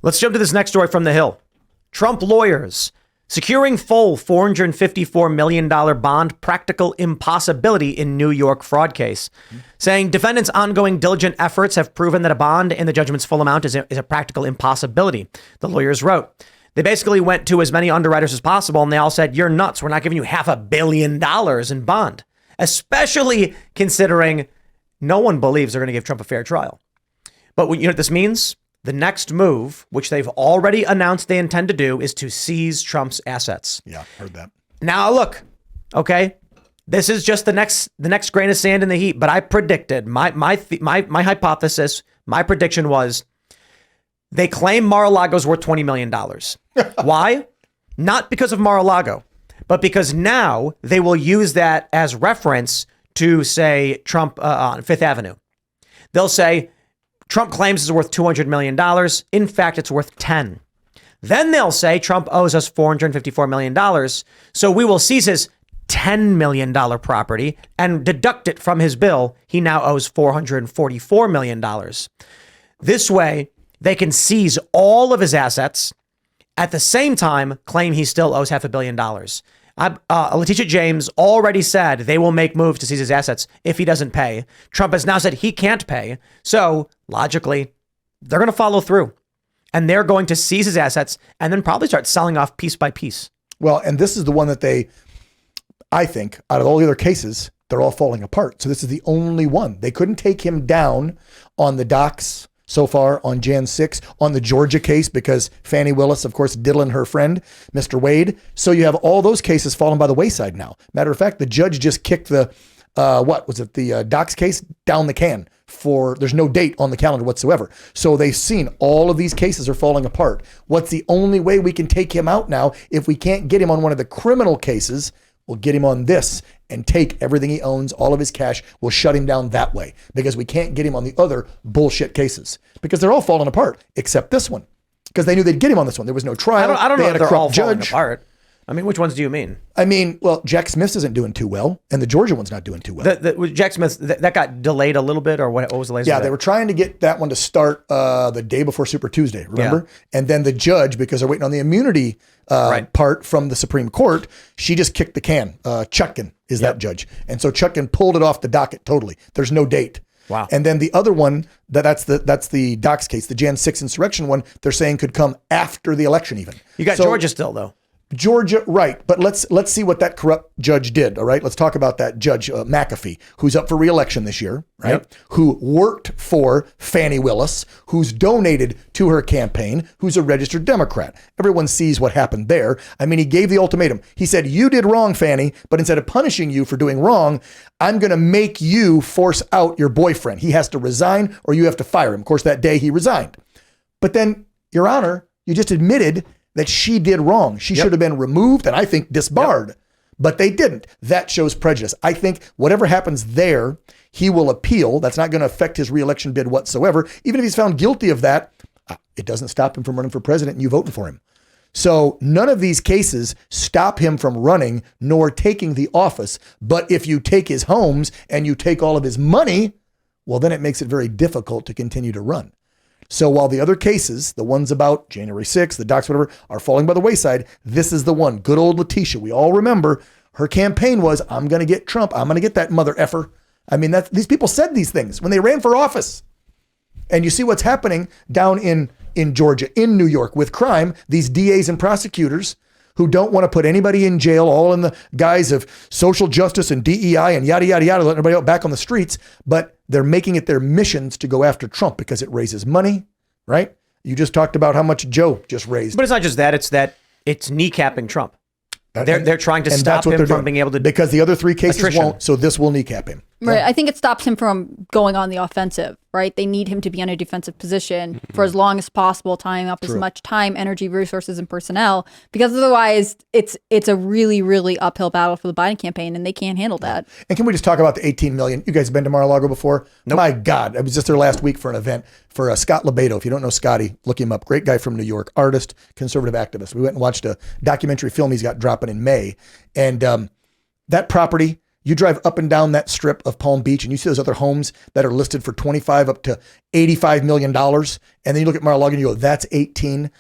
Let's jump to this next story from The Hill. Trump lawyers securing full $454 million bond, practical impossibility in New York fraud case, saying defendants' ongoing diligent efforts have proven that a bond in the judgment's full amount is a practical impossibility. The lawyers wrote. They basically went to as many underwriters as possible, and they all said, you're nuts. We're not giving you $500 million in bond, especially considering no one believes they're going to give Trump a fair trial. But you know what this means? The next move, which they've already announced they intend to do, is to seize Trump's assets. Yeah, heard that. Now, look, okay, this is just the next grain of sand in the heap. But I predicted my hypothesis, my prediction was they claim Mar-a-Lago's worth $20 million. Why? Not because of Mar-a-Lago, but because now they will use that as reference to say Trump on Fifth Avenue. They'll say, Trump claims it's worth $200 million. In fact, it's worth 10. Then they'll say Trump owes us $454 million. So we will seize his $10 million property and deduct it from his bill. He now owes $444 million. This way, they can seize all of his assets, at the same time claim he still owes $500 million. Letitia James already said they will make moves to seize his assets if he doesn't pay. Trump has now said he can't pay. So logically, they're going to follow through and they're going to seize his assets and then probably start selling off piece by piece. Well, and this is the one that I think out of all the other cases, they're all falling apart. So this is the only one. They couldn't take him down on the docks so far on Jan 6, on the Georgia case, because Fani Willis, of course, diddling her friend, Mr. Wade. So you have all those cases falling by the wayside now. Matter of fact, the judge just kicked the, the docks case down the can there's no date on the calendar whatsoever. So they've seen all of these cases are falling apart. What's the only way we can take him out now? If we can't get him on one of the criminal cases, we'll get him on this and take everything he owns, all of his cash. We'll shut him down that way because we can't get him on the other bullshit cases because they're all falling apart except this one because they knew they'd get him on this one. There was no trial. I don't know if they're all falling judge. apart. I mean, which ones do you mean? I mean, well, Jack Smith's isn't doing too well, and the Georgia one's not doing too well. Jack Smith, that got delayed a little bit, or what was the latest? Yeah, they were trying to get that one to start the day before Super Tuesday, remember? Yeah. And then the judge, because they're waiting on the immunity part from the Supreme Court, she just kicked the can. Chutkan is that judge. And so Chutkan pulled it off the docket totally. There's no date. Wow. And then the other one, that's the Docs case, the Jan 6 insurrection one, they're saying could come after the election even. You got Georgia still, though. Georgia, right. But let's see what that corrupt judge did. All right. Let's talk about that judge, McAfee, who's up for re-election this year, right? Yep. Who worked for Fani Willis, who's donated to her campaign, who's a registered Democrat. Everyone sees what happened there. I mean, he gave the ultimatum. He said, you did wrong, Fani, but instead of punishing you for doing wrong, I'm going to make you force out your boyfriend. He has to resign or you have to fire him. Of course, that day he resigned. But then, Your Honor, you just admitted that she did wrong. She should have been removed and I think disbarred, but they didn't. That shows prejudice. I think whatever happens there, he will appeal. That's not going to affect his reelection bid whatsoever. Even if he's found guilty of that, it doesn't stop him from running for president and you voting for him. So none of these cases stop him from running nor taking the office. But if you take his homes and you take all of his money, well, then it makes it very difficult to continue to run. So while the other cases, the ones about January 6th, the docs, whatever, are falling by the wayside, this is the one. Good old Letitia. We all remember her campaign was, I'm going to get Trump. I'm going to get that mother effer. I mean, these people said these things when they ran for office. And you see what's happening down in Georgia, in New York with crime, these DAs and prosecutors who don't want to put anybody in jail, all in the guise of social justice and DEI and yada, yada, yada, letting everybody out back on the streets. But they're making it their missions to go after Trump because it raises money, right? You just talked about how much Joe just raised. But it's not just that. It's kneecapping Trump. They're trying to stop him from being able to. Because the other three cases won't, so this will kneecap him. Right. I think it stops him from going on the offensive, right? They need him to be in a defensive position for as long as possible, tying up as much time, energy, resources, and personnel, because otherwise it's a really, really uphill battle for the Biden campaign, and they can't handle that. And can we just talk about the 18 million? You guys been to Mar-a-Lago before? Nope. My God. I was just there last week for an event for Scott Lebedo. If you don't know Scotty, look him up. Great guy from New York, artist, conservative activist. We went and watched a documentary film he's got dropping in May. And that property You drive up and down that strip of Palm Beach and you see those other homes that are listed for 25 up to $85 million. And then you look at Mar-a-Lago and you go, that's 18.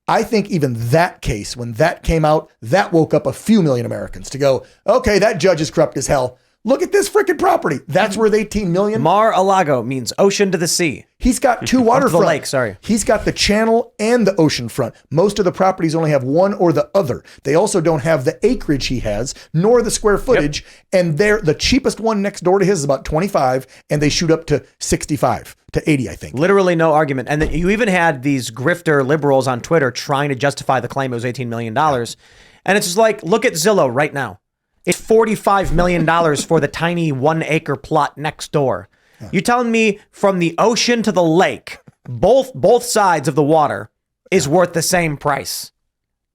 I think even that case, when that came out, that woke up a few million Americans to go, okay, that judge is corrupt as hell. Look at this freaking property. That's worth 18 million. Mar-a-Lago means ocean to the sea. He's got two waterfronts. The lake, sorry. He's got the channel and the ocean front. Most of the properties only have one or the other. They also don't have the acreage he has, nor the square footage. Yep. And the cheapest one next door to his is about 25, and they shoot up to 65 to 80, I think. Literally no argument. And you even had these grifter liberals on Twitter trying to justify the claim it was $18 million. And it's just like, look at Zillow right now. It's $45 million for the tiny 1 acre plot next door. Yeah. You're telling me from the ocean to the lake, both sides of the water is worth the same price.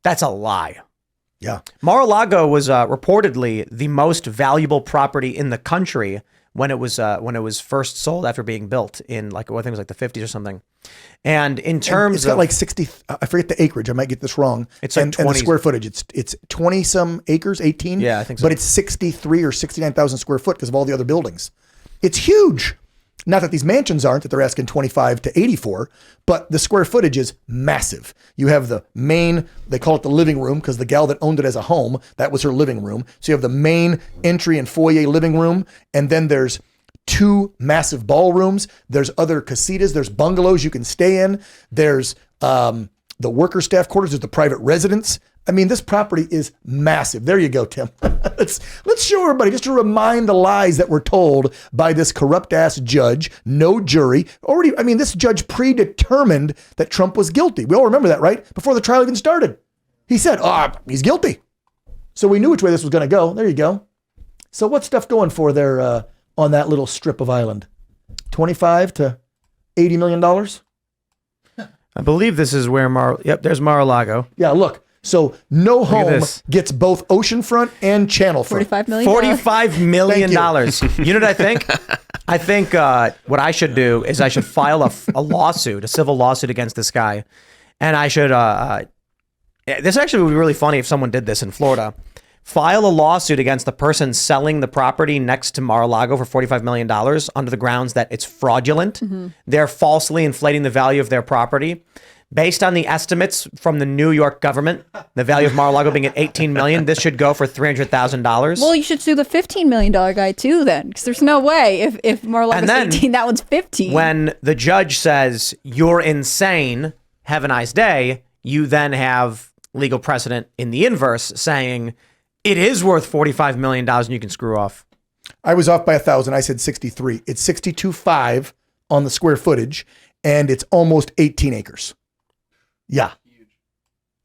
That's a lie. Yeah. Mar-a-Lago was reportedly the most valuable property in the country when it was first sold after being built in I think it was like the 50s or something. And in terms it's got like 60, I forget the acreage. I might get this wrong. It's like 20, and the square footage. It's 20 some acres, 18. Yeah, I think so. But it's 63 or 69,000 square foot because of all the other buildings. It's huge. Not that these mansions aren't, that they're asking 25 to 84, but the square footage is massive. You have the main, they call it the living room because the gal that owned it as a home, that was her living room. So you have the main entry and foyer living room, and then there's 2 massive ballrooms. There's other casitas. There's bungalows you can stay in. There's the worker staff quarters. There's the private residence. I mean, this property is massive. There you go, Tim. Let's show everybody, just to remind the lies that were told by this corrupt ass judge, no jury. This judge predetermined that Trump was guilty. We all remember that, right? Before the trial even started. He said, he's guilty. So we knew which way this was going to go. There you go. So what's stuff going for there on that little strip of island? 25 to $80 million? I believe this is where there's Mar-a-Lago. Yeah, look. So no home gets both oceanfront and channel front. $45 million. You know what I think? I think what I should do is I should file a lawsuit, a civil lawsuit against this guy. And I should, this actually would be really funny if someone did this in Florida. File a lawsuit against the person selling the property next to Mar-a-Lago for $45 million under the grounds that it's fraudulent. Mm-hmm. They're falsely inflating the value of their property. Based on the estimates from the New York government, the value of Mar-a-Lago being at $18 million, this should go for $300,000. Well, you should sue the $15 million guy too then, because there's no way if Mar-a-Lago's 18, that one's 15. When the judge says, you're insane, have a nice day, you then have legal precedent in the inverse saying, it is worth $45 million and you can screw off. I was off by 1,000. I said 63. It's 62.5 on the square footage, and it's almost 18 acres. Yeah.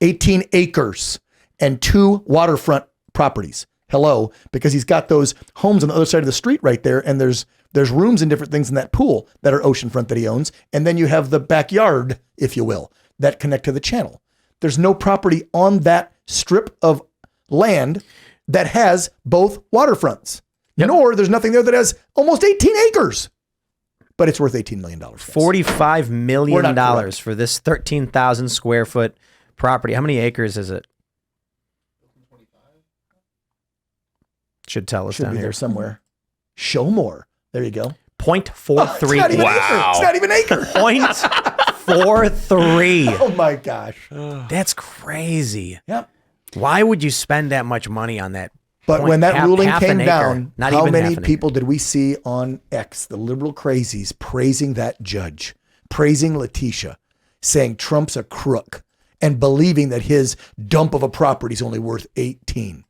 18 acres and 2 waterfront properties. Hello, because he's got those homes on the other side of the street right there, and there's rooms and different things in that pool that are oceanfront that he owns, and then you have the backyard, if you will, that connect to the channel. There's no property on that strip of land that has both waterfronts. Yep. Nor there's nothing there that has almost 18 acres. But it's worth $18 million. $45 million for this 13,000 square foot property. How many acres is it? Should tell us Should down be here. There somewhere. Show more. There you go. 0.43. Wow. It's not even an acre. 0.43. Oh my gosh. That's crazy. Yep. Why would you spend that much money on that? But when that ruling came down, Not how even many people did we see on X, the liberal crazies, praising that judge, praising Letitia, saying Trump's a crook, and believing that his dump of a property is only worth 18?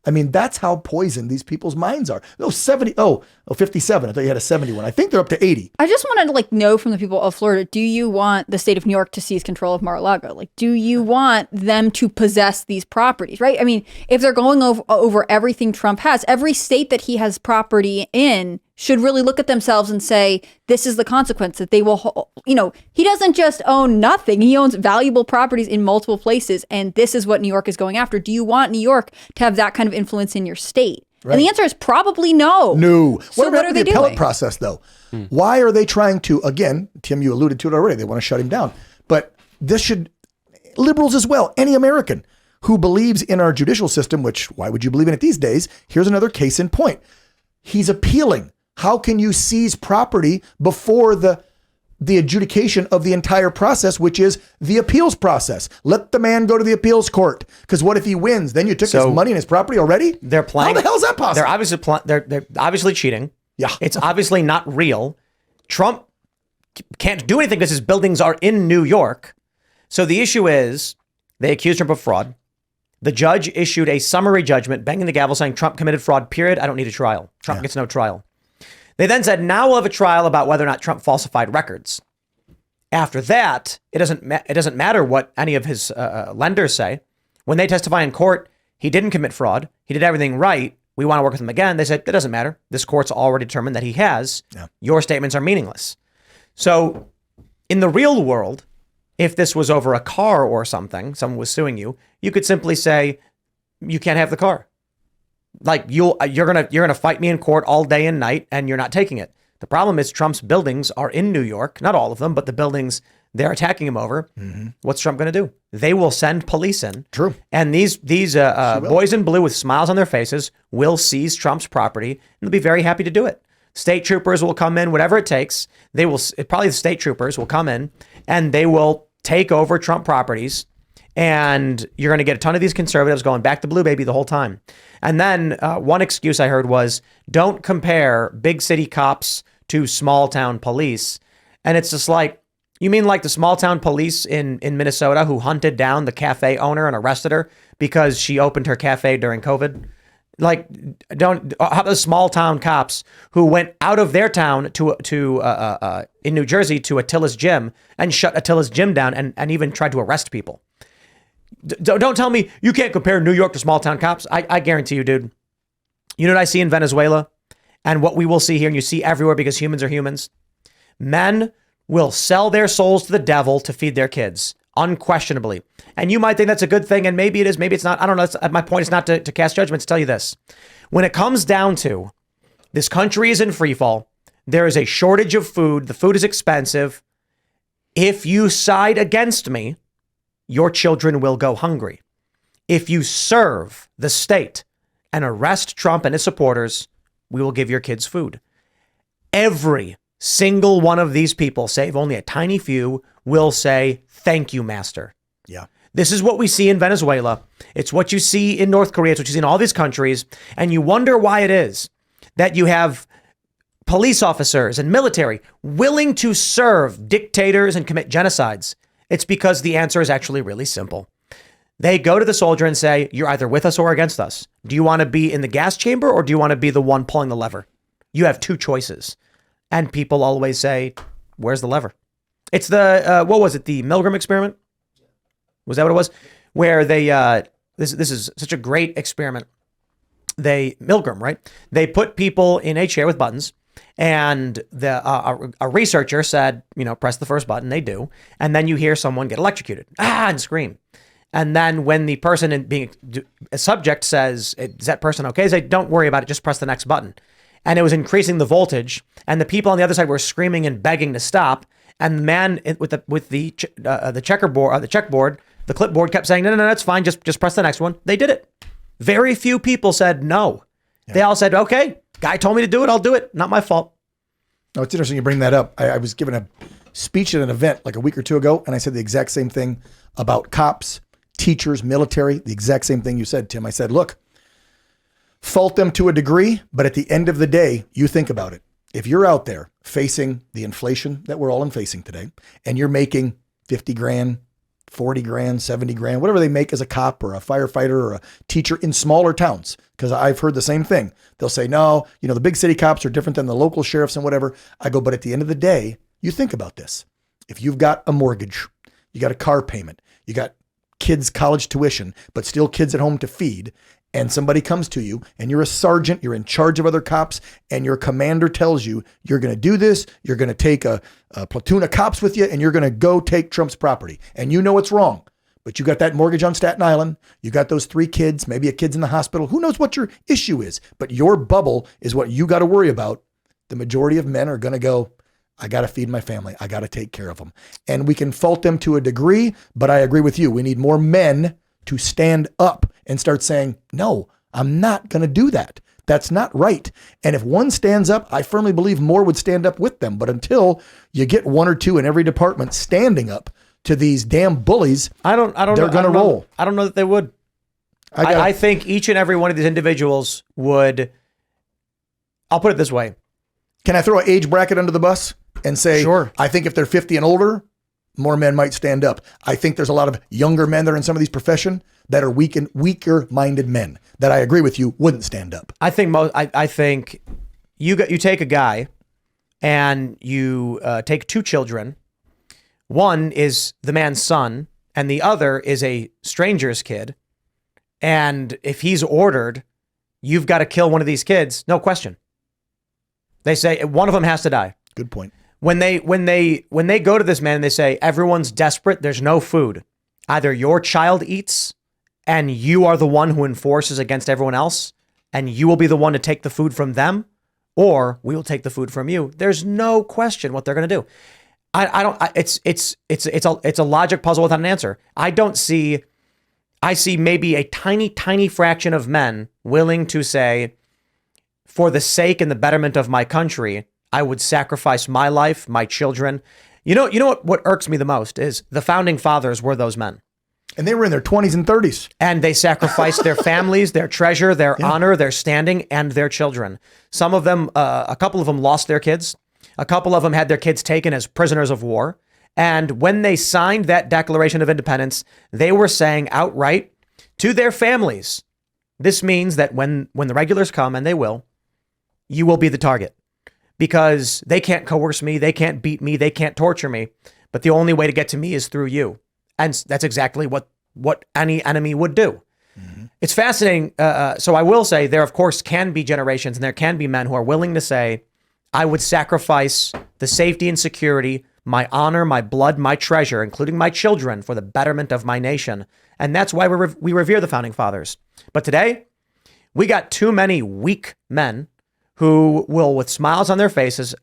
I mean, that's how poisoned these people's minds are. 57. I thought you had a 71. I think they're up to 80. I just want to know from the people of Florida, do you want the state of New York to seize control of Mar-a-Lago? Do you want them to possess these properties, right? I mean, if they're going over everything Trump has, every state that he has property in should really look at themselves and say, this is the consequence that they will, he doesn't just own nothing. He owns valuable properties in multiple places. And this is what New York is going after. Do you want New York to have that kind of influence in your state? Right. And the answer is probably no. No. So what are they the appellate doing? Process, though? Why are they trying to, again, Tim, you alluded to it already, they want to shut him down. But this should, liberals as well, any American who believes in our judicial system, which why would you believe in it these days? Here's another case in point. He's appealing. How can you seize property before the adjudication of the entire process, which is the appeals process? Let the man go to the appeals court. Because what if he wins? Then you took his money and his property already? They're playing. How the hell is that possible? They're obviously cheating. Yeah. It's obviously not real. Trump can't do anything because his buildings are in New York. So the issue is they accused Trump of fraud. The judge issued a summary judgment, banging the gavel, saying Trump committed fraud, period. I don't need a trial. Trump gets no trial. They then said, now we'll have a trial about whether or not Trump falsified records. After that, it doesn't matter what any of his lenders say. When they testify in court, he didn't commit fraud. He did everything right. We want to work with him again. They said, it doesn't matter. This court's already determined that he has. Yeah. Your statements are meaningless. So in the real world, if this was over a car or something, someone was suing you, you could simply say, you can't have the car. Like you're gonna fight me in court all day and night, and you're not taking it. The problem is Trump's buildings are in New York, not all of them, but the buildings they're attacking him over. Mm-hmm. What's Trump going to do? They will send police in. True. And these boys in blue with smiles on their faces will seize Trump's property, and they'll be very happy to do it. State troopers will come in, whatever it takes. Probably the state troopers will come in, and they will take over Trump properties. And you're going to get a ton of these conservatives going back to blue, baby, the whole time. And then one excuse I heard was, don't compare big city cops to small town police. And it's just like, you mean like the small town police in Minnesota who hunted down the cafe owner and arrested her because she opened her cafe during COVID? Like, how about the small town cops who went out of their town to in New Jersey to Attila's gym and shut Attila's gym down and even tried to arrest people? Don't tell me you can't compare New York to small town cops. I guarantee you, dude. You know what I see in Venezuela and what we will see here, and you see everywhere because humans are humans. Men will sell their souls to the devil to feed their kids, unquestionably. And you might think that's a good thing, and maybe it is, maybe it's not. I don't know. My point is not to cast judgment, to tell you this. When it comes down to this country is in free fall, there is a shortage of food. The food is expensive. If you side against me, your children will go hungry. If you serve the state and arrest Trump and his supporters, we will give your kids food. Every single one of these people, save only a tiny few, will say, thank you, master. Yeah. This is what we see in Venezuela. It's what you see in North Korea. It's what you see in all these countries. And you wonder why it is that you have police officers and military willing to serve dictators and commit genocides. It's because the answer is actually really simple. They go to the soldier and say, you're either with us or against us. Do you want to be in the gas chamber or do you want to be the one pulling the lever? You have two choices. And people always say, where's the lever? It's the, what was it? The Milgram experiment? Was that what it was? Where they, this is such a great experiment. Milgram, right? They put people in a chair with buttons. And a researcher said, press the first button. They do. And then you hear someone get electrocuted, and scream. And then when the person being a subject says, is that person okay? They say, don't worry about it. Just press the next button. And it was increasing the voltage. And the people on the other side were screaming and begging to stop. And the man with the checkboard, the clipboard kept saying, no, that's fine. Just press the next one. They did it. Very few people said no. Yeah. They all said, okay. Guy told me to do it. I'll do it. Not my fault. Oh, it's interesting you bring that up. I was giving a speech at an event like a week or two ago, and I said the exact same thing about cops, teachers, military, the exact same thing you said, Tim. I said, look, fault them to a degree, but at the end of the day, you think about it. If you're out there facing the inflation that we're all facing today, and you're making 50 grand, 40 grand, 70 grand, whatever they make as a cop or a firefighter or a teacher in smaller towns, because I've heard the same thing. They'll say, no, the big city cops are different than the local sheriffs and whatever. I go, but at the end of the day, you think about this. If you've got a mortgage, you got a car payment, you got kids' college tuition, but still kids at home to feed, and somebody comes to you and you're a sergeant, you're in charge of other cops, and your commander tells you you're going to do this, you're going to take a platoon of cops with you, and you're going to go take Trump's property. And you know it's wrong, but you got that mortgage on Staten Island, you got those 3 kids, maybe a kid's in the hospital, who knows what your issue is, but your bubble is what you got to worry about. The majority of men are going to go, I got to feed my family, I got to take care of them. And we can fault them to a degree, but I agree with you. We need more men to stand up and start saying, no, I'm not going to do that. That's not right. And if one stands up, I firmly believe more would stand up with them. But until you get one or two in every department standing up to these damn bullies, they're going to roll. I don't know that they would. I think each and every one of these individuals would. I'll put it this way. Can I throw an age bracket under the bus and say, sure. I think if they're 50 and older, more men might stand up. I think there's a lot of younger men that are in some of these professions that are weaker-minded men that I agree with you wouldn't stand up. I think I think you take a guy and you take two children. One is the man's son and the other is a stranger's kid. And if he's ordered, you've got to kill one of these kids, no question. They say one of them has to die. Good point. When they go to this man and they say, everyone's desperate, there's no food. Either your child eats and you are the one who enforces against everyone else and you will be the one to take the food from them, or we will take the food from you. There's no question what they're going to do. It's a logic puzzle without an answer. I see maybe a tiny fraction of men willing to say, for the sake and the betterment of my country, I would sacrifice my life, my children. You know what irks me the most is the founding fathers were those men. And they were in their 20s and 30s. And they sacrificed their families, their treasure, their honor, their standing, and their children. Some of them, a couple of them lost their kids. A couple of them had their kids taken as prisoners of war. And when they signed that Declaration of Independence, they were saying outright to their families, this means that when the regulars come, and they will, you will be the target. Because they can't coerce me, they can't beat me, they can't torture me. But the only way to get to me is through you. And that's exactly what any enemy would do. Mm-hmm. It's fascinating. So I will say there, of course, can be generations and there can be men who are willing to say, I would sacrifice the safety and security, my honor, my blood, my treasure, including my children, for the betterment of my nation. And that's why we revere the founding fathers. But today, we got too many weak men who will, with smiles on their faces,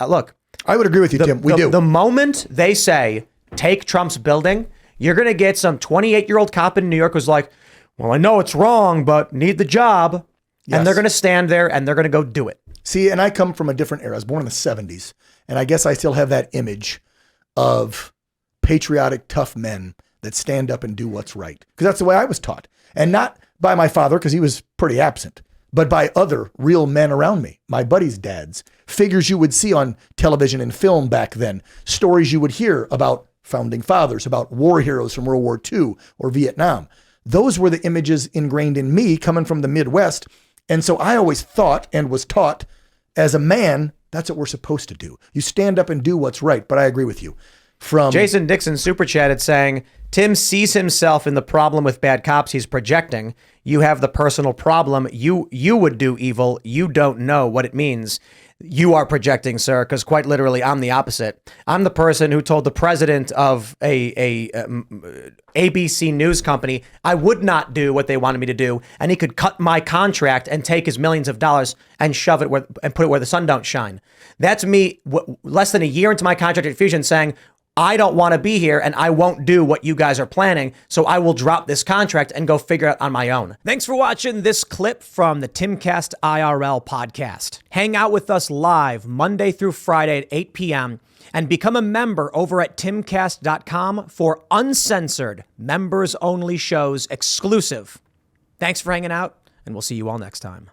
look. I would agree with you, Tim. We do. The moment they say, take Trump's building, you're going to get some 28-year-old cop in New York who's like, well, I know it's wrong, but need the job. Yes. And they're going to stand there and they're going to go do it. See, and I come from a different era. I was born in the 70s. And I guess I still have that image of patriotic, tough men that stand up and do what's right. Because that's the way I was taught. And not by my father, because he was pretty absent, but by other real men around me, my buddies' dads, figures you would see on television and film back then, stories you would hear about founding fathers, about war heroes from World War II or Vietnam. Those were the images ingrained in me coming from the Midwest. And so I always thought and was taught as a man, that's what we're supposed to do. You stand up and do what's right. But I agree with you. From Jason Dixon super chatted saying, Tim sees himself in the problem with bad cops he's projecting. You have the personal problem. You would do evil. You don't know what it means. You are projecting, sir, because quite literally, I'm the opposite. I'm the person who told the president of a ABC news company I would not do what they wanted me to do, and he could cut my contract and take his millions of dollars and shove it and put it where the sun don't shine. That's me less than a year into my contract at Fusion saying, I don't want to be here and I won't do what you guys are planning, so I will drop this contract and go figure it out on my own. Thanks for watching this clip from the Timcast IRL podcast. Hang out with us live Monday through Friday at 8 p.m. and become a member over at timcast.com for uncensored, members-only shows exclusive. Thanks for hanging out, and we'll see you all next time.